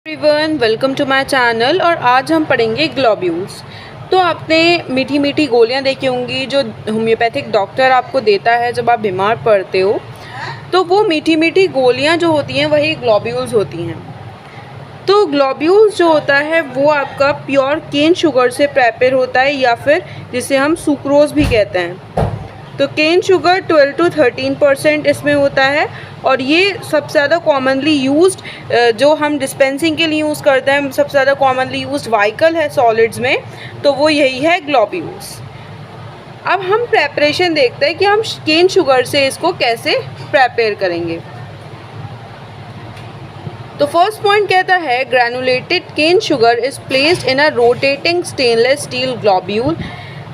Everyone welcome to my channel. और आज हम पढ़ेंगे ग्लोब्यूल्स। तो आपने मीठी मीठी गोलियां देखी होंगी जो होम्योपैथिक डॉक्टर आपको देता है जब आप बीमार पड़ते हो। तो वो मीठी मीठी गोलियां जो होती हैं वही ग्लोब्यूल्स होती हैं। तो ग्लोब्यूल्स जो होता है वो आपका प्योर केन शुगर से प्रिपेयर होता है या फिर जिसे हम सुक्रोज भी कहते हैं। तो केन शुगर 12 to 13% इसमें होता है और ये सबसे ज़्यादा कॉमनली यूज्ड जो हम डिस्पेंसिंग के लिए यूज़ करते हैं, सबसे ज़्यादा कॉमनली यूज्ड वाइकल है सॉलिड्स में, तो वो यही है ग्लोब्यूल्स। अब हम प्रेपरेशन देखते हैं कि हम केन शुगर से इसको कैसे प्रिपेयर करेंगे। तो फर्स्ट पॉइंट कहता है granulated cane sugar is placed in a rotating stainless steel globule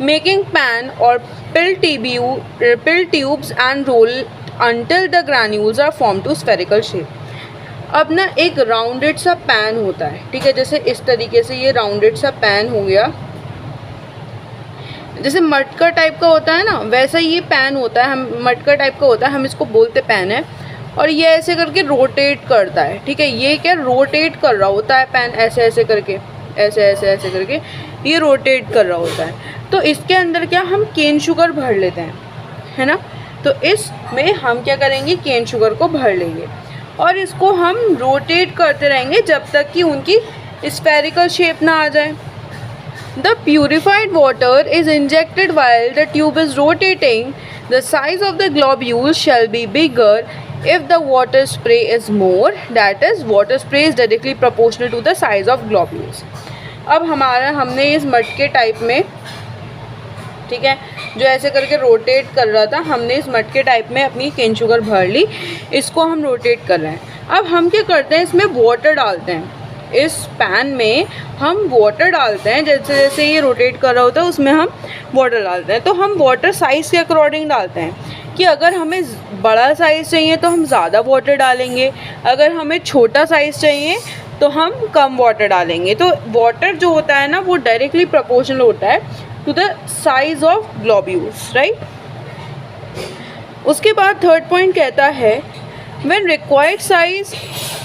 making pan और pill tubes and roll until the granules are formed to spherical shape। अब ना एक राउंडेड सा पैन होता है, ठीक है, जैसे इस तरीके से ये राउंडेड सा पैन हो गया, जैसे मटका टाइप का होता है ना वैसा ये पैन होता है, हम मटका टाइप का होता है, हम इसको बोलते पैन है। और ये ऐसे करके रोटेट करता है, ठीक है, ये क्या रोटेट कर रहा होता है पैन, ऐसे ऐसे करके, ऐसे ऐसे ऐसे करके ये रोटेट कर रहा होता है। तो इसके अंदर क्या हम केन शुगर भर लेते हैं, है ना। तो इसमें हम क्या करेंगे, केन शुगर को भर लेंगे और इसको हम रोटेट करते रहेंगे जब तक कि उनकी स्फेरिकल शेप ना आ जाए। The purified water is injected while the tube is rotating. The size of the globules shall be bigger if the water spray is more, that is water spray is directly proportional to the size of globules। अब हमने इस मटके type में, ठीक है, जो ऐसे करके रोटेट कर रहा था, हमने इस मटके टाइप में अपनी केन शुगर भर ली, इसको हम रोटेट कर रहे हैं। अब हम क्या करते हैं, इसमें वाटर डालते हैं, इस पैन में हम वाटर डालते हैं, जैसे जैसे ये रोटेट कर रहा होता है उसमें हम वाटर डालते हैं। तो हम वाटर साइज़ के अकॉर्डिंग डालते हैं कि अगर हमें बड़ा साइज़ चाहिए तो हम ज़्यादा वाटर डालेंगे, अगर हमें छोटा साइज़ चाहिए तो हम कम वाटर डालेंगे। तो वाटर जो होता है ना वो डायरेक्टली प्रोपोर्शनल होता है to the size of globules, right. उसके बाद थर्ड पॉइंट कहता है when required size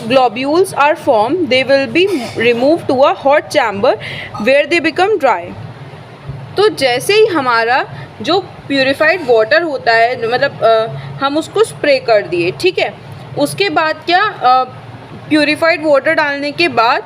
globules are form they will be remove to a hot chamber where they become dry. तो जैसे ही हमारा जो प्यूरिफाइड वाटर होता है, मतलब हम उसको स्प्रे कर दिए, ठीक है, उसके बाद क्या प्यूरिफाइड वाटर डालने के बाद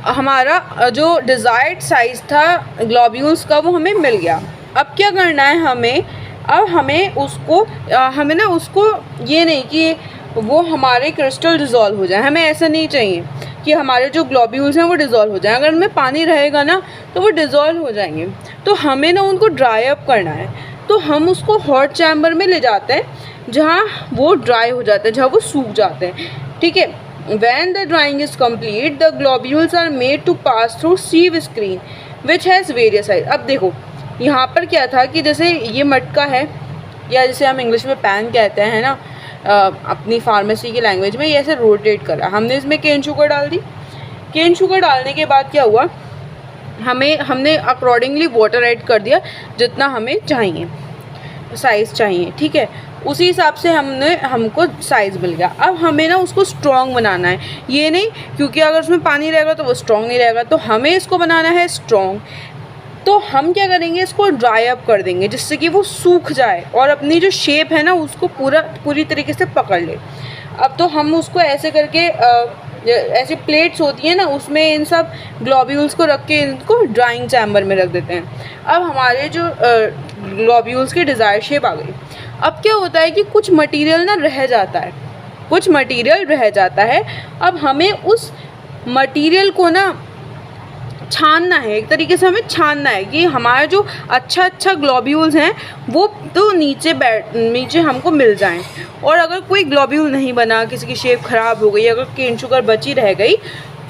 हमारा जो डिज़ायर्ड साइज़ था ग्लोब्यूल्स का वो हमें मिल गया। अब क्या करना है हमें, अब हमें ना उसको ये नहीं कि वो हमारे क्रिस्टल डिज़ोल्व हो जाए, हमें ऐसा नहीं चाहिए कि हमारे जो ग्लोब्यूल्स हैं वो डिज़ोल्व हो जाए। अगर उनमें पानी रहेगा ना तो वो डिज़ोल्व हो जाएंगे। तो हमें ना उनको ड्राई अप करना है, तो हम उसको हॉट चैम्बर में ले जाते हैं जहाँ वो ड्राई हो जाते हैं, जहाँ वो सूख जाते हैं, ठीक है। When the drying is complete, the globules are made to pass through sieve screen, which has various size। अब देखो यहाँ पर क्या था कि जैसे ये मटका है या जैसे हम इंग्लिश में पैन कहते हैं ना, अपनी फार्मेसी की लैंग्वेज में, ये ऐसे रोटेट करा, हमने इसमें केन शुगर डाल दी। केन शुगर डालने के बाद क्या हुआ, हमने अकॉर्डिंगली वाटर ऐड कर दिया जितना हमें चाहिए, साइज़ चाहिए, ठीक है, उसी हिसाब से हमको साइज़ मिल गया। अब हमें ना उसको स्ट्रॉन्ग बनाना है, ये नहीं क्योंकि अगर उसमें पानी रहेगा तो वो स्ट्रॉन्ग नहीं रहेगा, तो हमें इसको बनाना है स्ट्रॉन्ग। तो हम क्या करेंगे, इसको ड्राई अप कर देंगे जिससे कि वो सूख जाए और अपनी जो शेप है ना उसको पूरी तरीके से पकड़ ले। अब तो हम उसको ऐसे करके ऐसी प्लेट्स होती हैं ना, उसमें इन सब ग्लोब्यूल्स को रख के इनको ड्राइंग चैम्बर में रख देते हैं। अब हमारे जो ग्लोब्यूल्स की डिज़ायर शेप आ गई। अब क्या होता है कि कुछ मटेरियल ना रह जाता है, कुछ मटेरियल रह जाता है। अब हमें उस मटेरियल को ना छानना है, एक तरीके से हमें छानना है कि हमारा जो अच्छा ग्लोब्यूल्स हैं वो तो नीचे हमको मिल जाएं। और अगर कोई ग्लोब्यूल नहीं बना, किसी की शेप ख़राब हो गई, अगर केन शुगर बची रह गई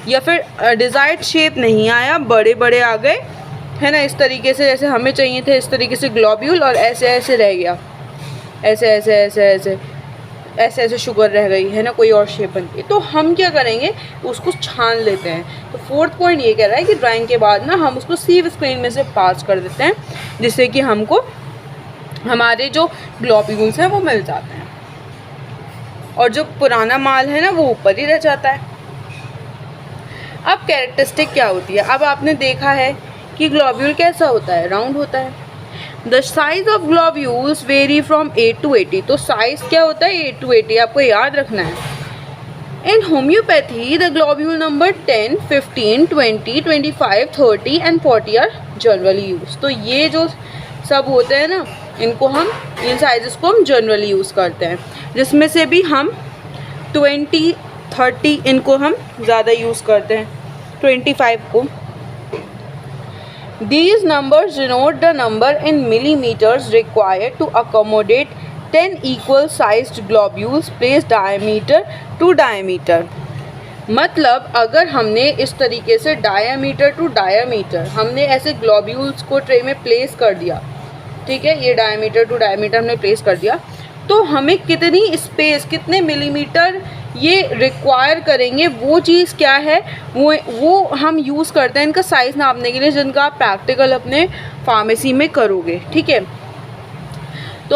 या फिर डिज़ायर्ड शेप नहीं आया, बड़े आ गए, है ना, इस तरीके से जैसे हमें चाहिए थे इस तरीके से ग्लोब्यूल, और ऐसे ऐसे रह गया, ऐसे शुगर रह गई, है ना, कोई और शेप बन गई, तो हम क्या करेंगे, उसको छान लेते हैं। तो फोर्थ पॉइंट ये कह रहा है कि ड्राइंग के बाद ना हम उसको सीव स्क्रीन में से पास कर देते हैं जिससे कि हमको हमारे जो ग्लोब्यूल्स हैं वो मिल जाते हैं और जो पुराना माल है ना वो ऊपर ही रह जाता है। अब कैरेक्टरिस्टिक क्या होती है, अब आपने देखा है कि ग्लोब्यूल कैसा होता है, राउंड होता है। The size of globules very from 8 to 80, तो साइज क्या होता है 8 to 80, आपको याद रखना है। In homeopathy the globule number 10, 15, 20, 25, 30 and 40 are generally use. तो ये जो सब होते हैं ना, इनको हम इन साइजेस को हम जनरली यूज़ करते हैं, जिसमें से भी हम 20, 30 इनको हम ज़्यादा यूज़ करते हैं, 25 को। These numbers denote the number in millimeters required to accommodate 10 equal sized globules placed diameter to diameter। मतलब अगर हमने इस तरीके से डायामीटर टू डायामीटर हमने ऐसे ग्लोब्यूल्स को ट्रे में प्लेस कर दिया, ठीक है, ये डायामीटर टू डायामीटर हमने प्लेस कर दिया, तो हमें कितनी स्पेस, कितने मिलीमीटर ये रिक्वायर करेंगे, वो चीज़ क्या है, वो हम यूज़ करते हैं इनका साइज़ नापने के लिए, जिनका आप प्रैक्टिकल अपने फार्मेसी में करोगे, ठीक है। तो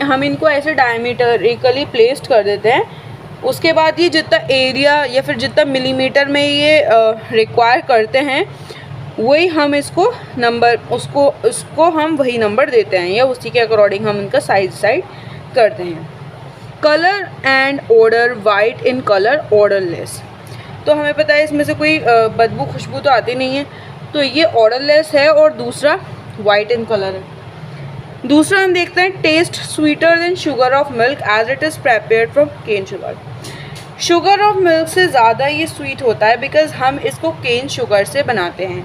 हम इनको ऐसे डायमीटरिकली प्लेस्ड कर देते हैं। उसके बाद ये जितना एरिया या फिर जितना मिलीमीटर में ये रिक्वायर करते हैं, वही हम इसको नंबर उसको हम वही नंबर देते हैं, या उसी के अकॉर्डिंग हम इनका साइज डिसाइड करते हैं। Colour and order, white in colour, odourless. तो हमें पता है इसमें से कोई बदबू खुशबू तो आती नहीं है, तो ये ऑर्डरलेस है, और दूसरा वाइट इन कलर है। दूसरा हम देखते हैं taste sweeter than sugar of milk as it is prepared from cane sugar. Sugar of milk से ज़्यादा ये स्वीट होता है बिकॉज हम इसको केन शुगर से बनाते हैं।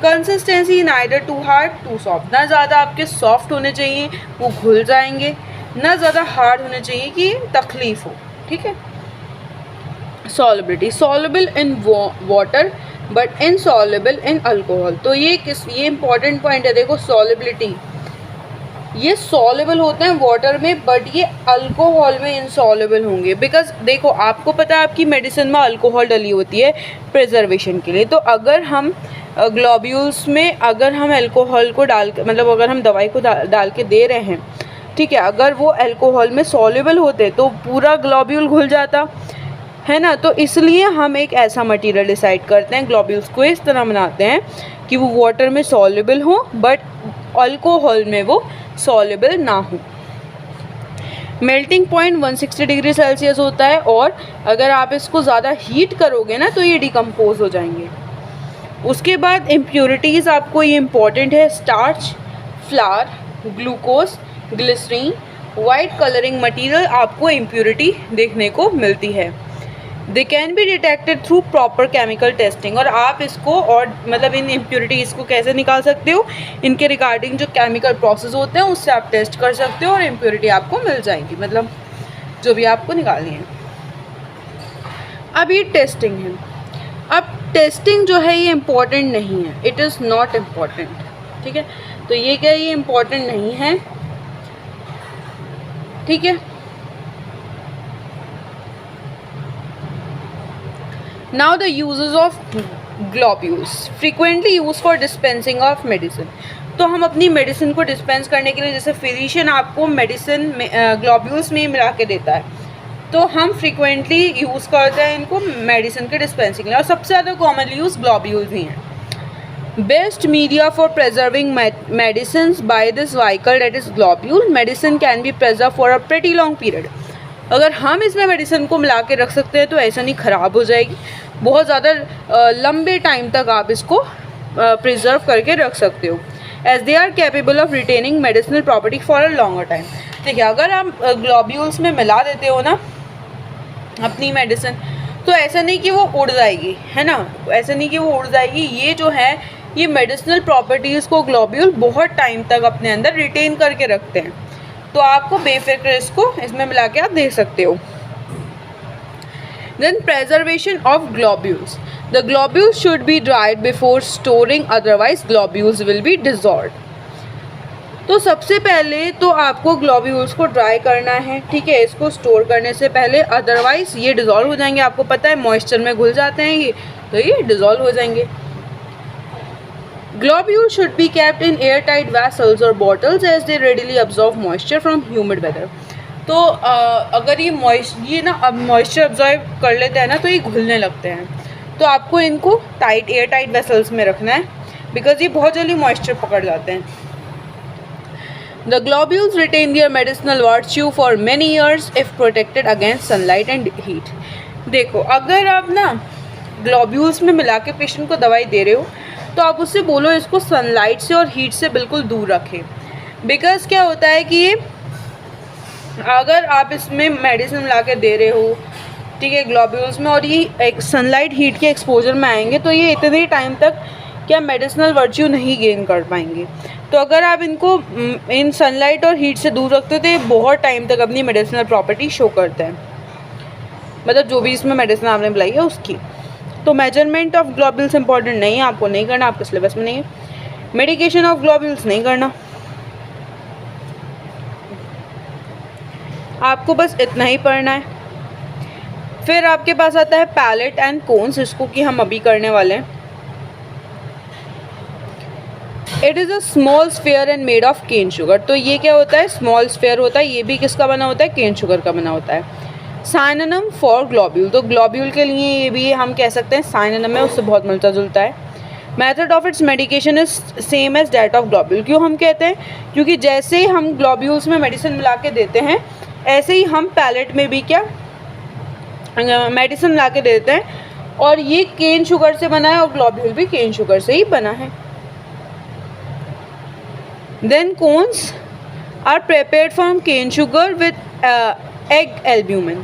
Consistency neither too hard too soft, ना ज़्यादा आपके सॉफ्ट होने चाहिए वो घुल जाएंगे, ना ज़्यादा हार्ड होने चाहिए कि तकलीफ़ हो, ठीक है। Solubility, soluble in water but insoluble in alcohol. तो ये इंपॉर्टेंट पॉइंट है, देखो सॉल्युबिलिटी, ये सॉल्युबल होते हैं वाटर में बट ये अल्कोहल में इनसॉल्युबल होंगे, बिकॉज देखो आपको पता है आपकी मेडिसिन में अल्कोहल डली होती है प्रिजर्वेशन के लिए। तो अगर हम ग्लोब्यूल्स में अगर हम अल्कोहल को डाल के, मतलब अगर हम दवाई को डाल के दे रहे हैं, ठीक है, अगर वो अल्कोहल में सॉल्युबल होते तो पूरा ग्लोब्यूल घुल जाता है ना। तो इसलिए हम एक ऐसा मटेरियल डिसाइड करते हैं, ग्लोब्यूल्स को इस तरह बनाते हैं कि वो वाटर में सॉल्युबल हो बट अल्कोहल में वो सॉल्युबल ना हो। मेल्टिंग पॉइंट 160 डिग्री सेल्सियस होता है, और अगर आप इसको ज़्यादा हीट करोगे ना तो ये डिकम्पोज हो जाएंगे। उसके बाद इम्प्योरिटीज़ आपको ये इम्पॉर्टेंट है, starch, flour, glucose, glycerine, white colouring material आपको इम्प्योरिटी देखने को मिलती है। They can be detected through proper chemical testing, और आप इसको और मतलब इन इम्प्योरिटीज़ को कैसे निकाल सकते हो, इनके रिगार्डिंग जो केमिकल प्रोसेस होते हैं उससे आप टेस्ट कर सकते हो और इम्प्योरिटी आपको मिल जाएगी, मतलब जो भी आपको निकालनी है। अब ये टेस्टिंग है, अब टेस्टिंग जो है ये इम्पॉर्टेंट नहीं है, इट इज़ नॉट इम्पॉर्टेंट, ठीक है। तो ये क्या, ये इम्पॉर्टेंट नहीं है, ठीक है। Now the uses of globules frequently use for dispensing of medicine. तो हम अपनी मेडिसिन को डिस्पेंस करने के लिए, जैसे फिजिशियन आपको मेडिसिन में ग्लोब्यूल्स में मिला के देता है, तो हम फ्रीक्वेंटली यूज़ करते हैं इनको मेडिसिन के डिस्पेंसिंग में, और सबसे ज़्यादा कॉमनली यूज ग्लोब्यूल्स ही हैं। Best media for preserving medicine by this vehicle that is globule, medicine can be preserve for a pretty long period. अगर हम इसमें मेडिसिन को मिला के रख सकते हैं तो ऐसा नहीं ख़राब हो जाएगी, बहुत ज़्यादा लंबे टाइम तक आप इसको प्रिजर्व करके रख सकते हो, as they are capable of retaining medicinal property for a longer time. ठीक है, अगर आप ग्लोब्यूल्स में मिला देते हो ना अपनी मेडिसिन, तो ऐसा नहीं कि वो उड़ जाएगी, है ना, ऐसा नहीं कि वो उड़ जाएगी। ये जो है ये मेडिसिनल प्रॉपर्टीज़ को ग्लोब्यूल बहुत टाइम तक अपने अंदर रिटेन करके रखते हैं, तो आपको बेफिक्र इसको इसमें मिला के आप देख सकते हो। Then preservation of globules. The globules should be dried before storing, otherwise globules will be dissolved. तो सबसे पहले तो आपको ग्लोब्यूल्स को ड्राई करना है, ठीक है, इसको स्टोर करने से पहले, अदरवाइज ये डिज़ोल्व हो जाएंगे। आपको पता है मॉइस्चर में घुल जाते हैं ये, तो ये डिज़ोल्व हो जाएंगे। Globules should be kept in airtight vessels or bottles as they readily absorb moisture from humid weather. तो अगर ये ना अब मॉइस्चर अब्जॉर्ब कर लेते हैं ना तो ये घुलने लगते हैं, तो आपको इनको टाइट एयर टाइट वेसल्स में रखना है, बिकॉज ये बहुत जल्दी मॉइस्चर पकड़ जाते हैं. The globules retain their medicinal virtue for many years if protected against sunlight and heat. देखो, अगर आप ना ग्लोब्यूल्स में मिला के पेशेंट को दवाई दे रहे हो तो आप उससे बोलो इसको सनलाइट से और हीट से बिल्कुल दूर रखें. बिकॉज क्या होता है कि ये अगर आप इसमें मेडिसिन मिला के दे रहे हो, ठीक है, ग्लोब्यूल्स में, और ये एक सनलाइट हीट के एक्सपोजर में आएंगे तो ये इतने टाइम तक क्या मेडिसिनल वर्च्यू नहीं गेन कर पाएंगे. तो अगर आप इनको इन सनलाइट और हीट से दूर रखते हो तो ये बहुत टाइम तक अपनी मेडिसिनल प्रॉपर्टी शो करते हैं, मतलब जो भी इसमें मेडिसिन आपने मिलाई है उसकी. तो मेजरमेंट ऑफ ग्लोब्यूल्स इंपॉर्टेंट नहीं है, आपको नहीं करना, आपके सिलेबस में नहीं है. मेडिकेशन ऑफ ग्लोब्यूल्स नहीं करना, आपको बस इतना ही पढ़ना है. फिर आपके पास आता है पैलेट एंड कोन्स, इसको कि हम अभी करने वाले हैं. It is a small sphere and made of cane sugar. तो ये क्या होता है, स्मॉल स्फेयर होता है, ये भी किसका बना होता है, केन शुगर का बना होता है. साइनोनिम फॉर ग्लोब्यूल, तो ग्लोब्यूल के लिए ये भी हम कह सकते हैं साइनोनिम है, उससे बहुत मिलता जुलता है. Method of its medication is same as that of globule. क्यों हम कहते हैं, क्योंकि जैसे ही हम ग्लोब्यूल्स में मेडिसिन मिला के देते हैं ऐसे ही हम पैलेट में भी क्या मेडिसिन मिला के देते हैं, और ये केन शुगर से बना है और ग्लोब्यूल भी केन शुगर से ही बना है. Then cones are prepared from cane sugar with egg albumin.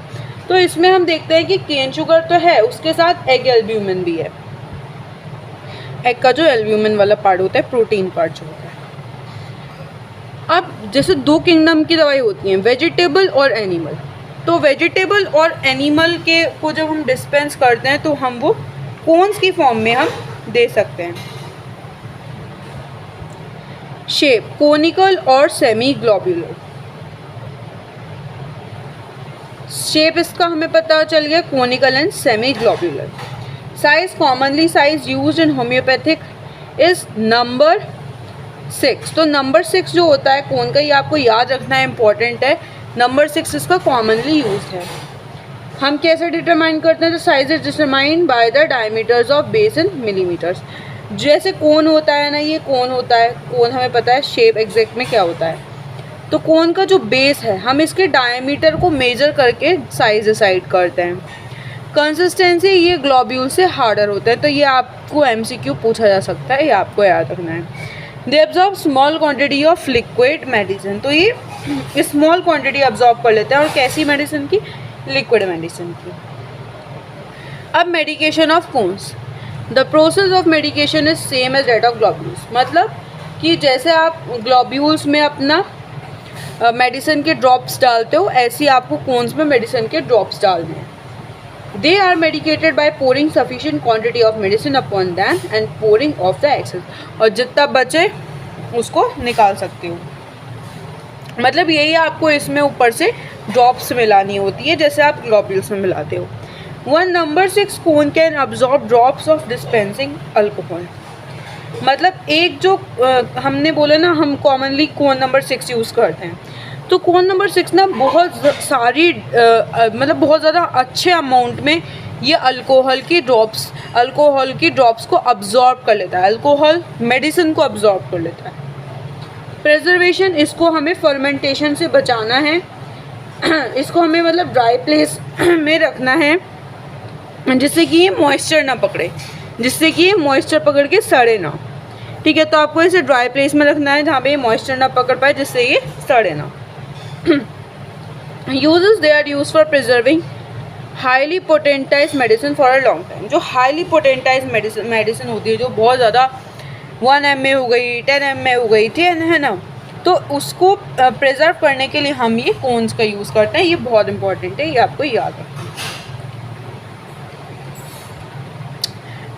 तो इसमें हम देखते हैं कि केन शुगर तो है, उसके साथ एग एल्ब्यूमिन भी है. एग का जो एल्ब्यूमिन वाला पार्ट होता है, प्रोटीन पार्ट जो होता है. अब जैसे दो किंगडम की दवाई होती हैं, वेजिटेबल और एनिमल. तो वेजिटेबल और एनिमल के को जब हम डिस्पेंस करते हैं तो हम वो कोन्स की फॉर्म में हम दे सकते हैं. शेप कोनिकल और सेमी ग्लोब्यूलर. शेप इसका हमें पता चल गया, conical and semi globular. Size commonly size used in homeopathic is number 6. तो नंबर 6 जो होता है कोन का, ये आपको याद रखना है, इंपॉर्टेंट है. नंबर 6 इसका कॉमनली यूज है. हम कैसे डिटरमाइन करते हैं, तो size is determined by the diameters of base in millimetres. जैसे कोन होता है ना, ये कोन होता है, कोन हमें पता है शेप एग्जैक्ट में क्या होता है. तो कोन का जो बेस है हम इसके डायमीटर को मेजर करके साइज डिसाइड करते हैं. कंसिस्टेंसी ये ग्लोब्यूल से हार्डर होता है, तो ये आपको एमसीक्यू पूछा जा सकता है, ये आपको याद रखना है. They absorb small quantity of liquid medicine. तो ये स्मॉल क्वांटिटी अब्जॉर्ब कर लेते हैं, और कैसी मेडिसिन की, लिक्विड मेडिसिन की. अब medication of cones. The process of medication is same as that of globules. मतलब कि जैसे आप ग्लोब्यूल्स में अपना मेडिसिन के ड्रॉप्स डालते हो, ऐसे ही आपको कोन्स में मेडिसिन के ड्रॉप्स डालने हैं. They are medicated by pouring sufficient quantity of medicine upon them and pouring off the excess. और जितना बचे उसको निकाल सकते हो. मतलब यही आपको इसमें ऊपर से ड्रॉप्स मिलानी होती है, जैसे आप ग्लोब्यूल्स में मिलाते हो. One number 6 cone can absorb drops of dispensing alcohol. मतलब एक जो हमने बोला ना, हम कॉमनली कोन नंबर 6 यूज़ करते हैं, तो कोन नंबर 6 ना बहुत सारी मतलब बहुत ज़्यादा अच्छे अमाउंट में ये अल्कोहल की ड्रॉप्स को अब्जॉर्ब कर लेता है. अल्कोहल मेडिसिन को अब्जॉर्ब कर लेता है. प्रिजर्वेशन, इसको हमें फर्मेंटेशन से बचाना है. इसको हमें मतलब ड्राई प्लेस में रखना है, जिससे कि ये मॉइस्चर ना पकड़े, जिससे कि ये मॉइस्चर पकड़ के सड़े ना. ठीक है, तो आपको इसे ड्राई प्लेस में रखना है जहाँ पे ये मॉइस्चर ना पकड़ पाए, जिससे ये सड़े ना. Uses, they are use for preserving highly potentise medicine for a long time. जो हाईली पोटेंटाइज मेडिसिन होती है, जो बहुत ज़्यादा 1 ml हो गई, 10 ml हो गई, ठीक है ना, तो उसको प्रिजर्व करने के लिए हम ये कोन्स का यूज़ करते हैं. ये बहुत इंपॉर्टेंट है, ये आपको याद रखना.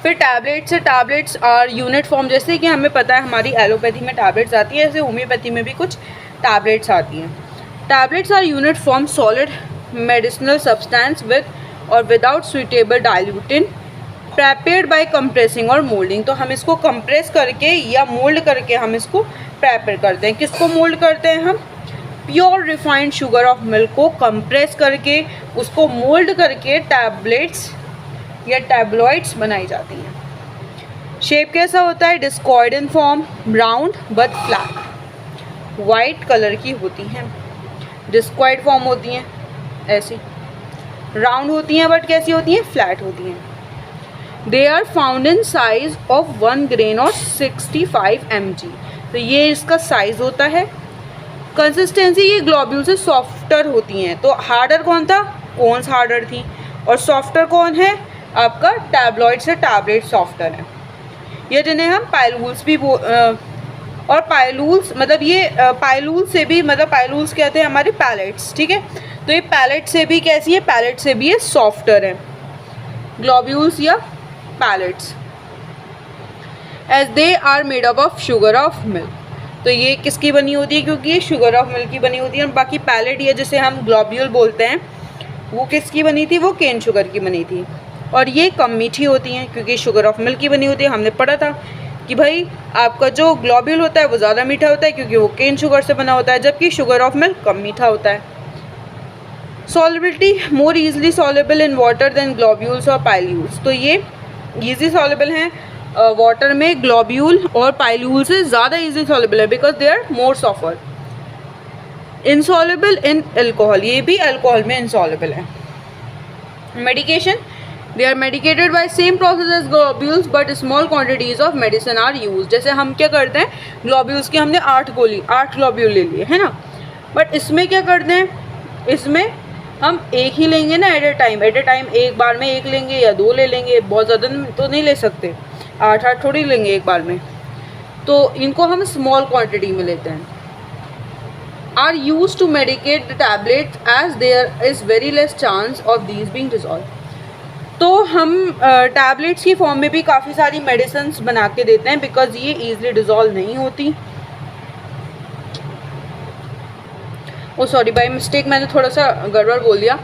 फिर टैबलेट्स है. Tablets are unit form. जैसे कि हमें पता है हमारी एलोपैथी में टैबलेट्स आती है, ऐसे होम्योपैथी में भी कुछ टैबलेट्स आती हैं. Tablets are unit form solid medicinal substance with और without suitable diluent prepared by compressing और मोल्डिंग. तो हम इसको कंप्रेस करके या मोल्ड करके हम इसको प्रेपेयर करते हैं. किसको मोल्ड करते हैं हम, pure refined sugar of milk को कंप्रेस करके उसको मोल्ड करके टैबलेट्स या टैब्लॉइड्स बनाई जाती हैं। शेप कैसा होता है? Discoid in form, round but flat, white colour की होती हैं। डिस्कॉइड फॉर्म होती हैं ऐसी, राउंड होती हैं बट कैसी होती हैं? फ्लैट होती हैं। They are found in size of 1 grain और 65 mg। तो ये इसका साइज होता है। कंसिस्टेंसी, ये ग्लोब्यूल से सॉफ्टर होती हैं। तो हार्डर कौन था? कोन्स हार्डर थी। और सॉफ्टर कौन है? आपका टैब्लॉइड से टैबलेट सॉफ्टर है। ये जिन्हें हम पाइलूल्स भी और पाइलूल्स मतलब ये पाइलूल से भी, मतलब पाइलूल्स कहते हैं हमारे पैलेट्स, ठीक है। तो ये पैलेट से भी कैसी है? पैलेट से भी ये सॉफ्टर है, ग्लोब्यूल्स या pellets. As they are made up of sugar of milk. तो ये किसकी बनी होती है? क्योंकि ये शुगर ऑफ मिल्क की बनी होती है। और बाकी पैलेट ये जिसे हम ग्लोब्यूल बोलते हैं वो किसकी बनी थी? वो केन शुगर की बनी थी। और ये कम मीठी होती हैं क्योंकि शुगर ऑफ मिल्क की बनी होती है। हमने पढ़ा था कि भाई आपका जो ग्लोब्यूल होता है वो ज़्यादा मीठा होता है क्योंकि वो केन शुगर से बना होता है, जबकि शुगर ऑफ मिल्क कम मीठा होता है। Solubility, more easily soluble in water than globules और पाइल्यूल्स। तो ये ईजी सॉल्युबल हैं वाटर में, ग्लोब्यूल और पाइल्यूल से ज़्यादा ईजी सॉल्युबल है because they are more softer. Insoluble in alcohol, ये भी अल्कोहल में इनसॉल्युबल है। Medication, they are medicated by same process as globules but small quantities of medicine are use. जैसे हम क्या करते हैं, ग्लोब्यूल्स की हमने 8 ग्लोब्यूल ले लिए है ना, बट इसमें क्या करते हैं, इसमें हम एक ही लेंगे ना एट ए टाइम एक बार में एक लेंगे या 2 ले लेंगे, बहुत ज़्यादा तो नहीं ले सकते, 8 थोड़ी लेंगे एक बार में। तो इनको हम स्मॉल क्वांटिटी में लेते हैं। Are use to medicate the tablet as there is very less chance of these being dissolve. तो हम टैबलेट्स की फॉर्म में भी काफ़ी सारी मेडिसिन बना के देते हैं बिकॉज ये ईजिली डिजॉल्व नहीं होती। ओ सॉरी बाय मिस्टेक मैंने थोड़ा सा गड़बड़ बोल दिया।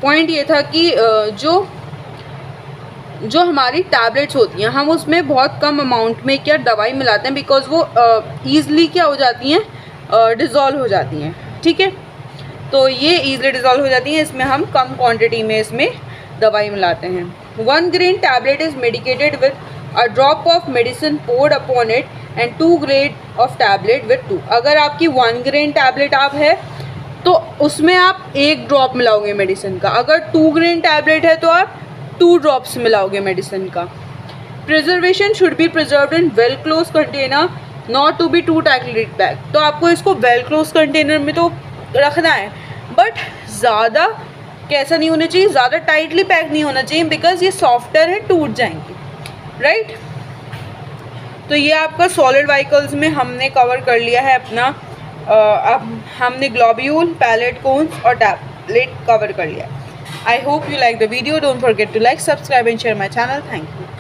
पॉइंट ये था कि जो हमारी टैबलेट्स होती हैं हम उसमें बहुत कम अमाउंट में क्या दवाई मिलाते हैं बिकॉज वो ईज़िली क्या हो जाती हैं, डिज़ोल्व हो जाती हैं, ठीक है। तो ये ईजिली डिज़ोल्व हो जाती हैं, इसमें हम कम क्वांटिटी में इसमें दवाई मिलाते हैं। 1 grain tablet is medicated with a drop of medicine poured upon it and 2 grade of tablet with 2। अगर आपकी 1 grain टैबलेट आप है तो उसमें आप 1 ड्रॉप मिलाओगे मेडिसिन का, अगर 2 grain टैबलेट है तो आप 2 ड्रॉप्स मिलाओगे मेडिसिन का। Preservation should be preserved in well close container not to be too tightly packed. तो आपको इसको वेल क्लोज कंटेनर में तो रखना है बट ज़्यादा कैसा नहीं होना चाहिए, ज़्यादा टाइटली पैक नहीं होना चाहिए बिकॉज ये सॉफ्टर है, टूट जाएंगे, राइट। तो ये आपका सॉलिड व्हीकल्स में हमने कवर कर लिया है अपना, अब हमने ग्लोब्यूल, पैलेट, कोन्स और टैबलेट कवर कर लिया। I hope you like the video. Don't forget to like, subscribe and share my channel. Thank you.